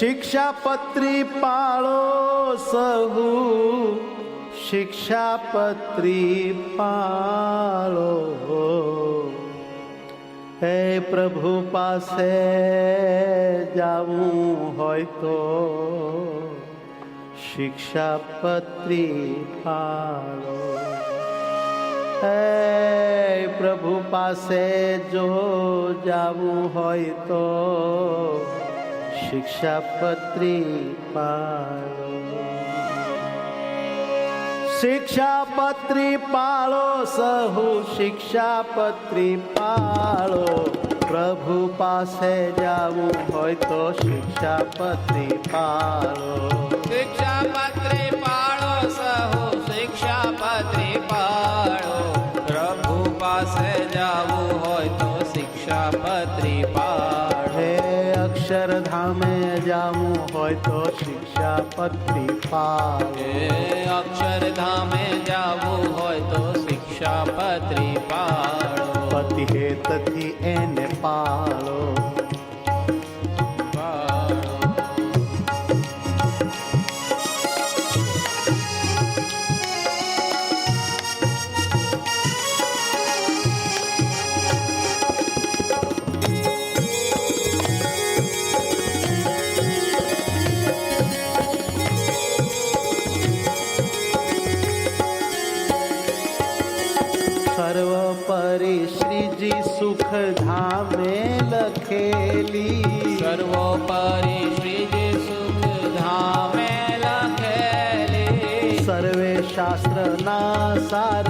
શિક્ષાપત્રી પાળો સહુ, શિક્ષાપત્રી પાળો. હે પ્રભુ પાસે જાવું હોય તો શિક્ષાપત્રી પાળો. હે પ્રભુ પાસે જો જાવું હોય તો શિક્ષાપત્રી પાળો. શિક્ષાપત્રી પાળો સહુ, શિક્ષાપત્રી પાળો. પ્રભુ પાસે જાવું હોય તો શિક્ષાપત્રી પાળો. શિક્ષાપત્રી પાળો સહુ, શિક્ષાપત્રી પાળો. પ્રભુ પાસે જાવું હોય તો શિક્ષાપત્રી પાળો. હે અક્ષરધામે જાવું હોય તો શિક્ષાપત્રી પાળો. હે અક્ષરધામે જાવું હોય તો શિક્ષાપત્રી પાળો. પતિ હેતથી એને પાળો. સર્વોપરી શ્રીજી સુખ ધામે લખેલી. સર્વોપરી શ્રીજી સુખ ધામે લખેલી. સર્વે શાસ્ત્રના સાર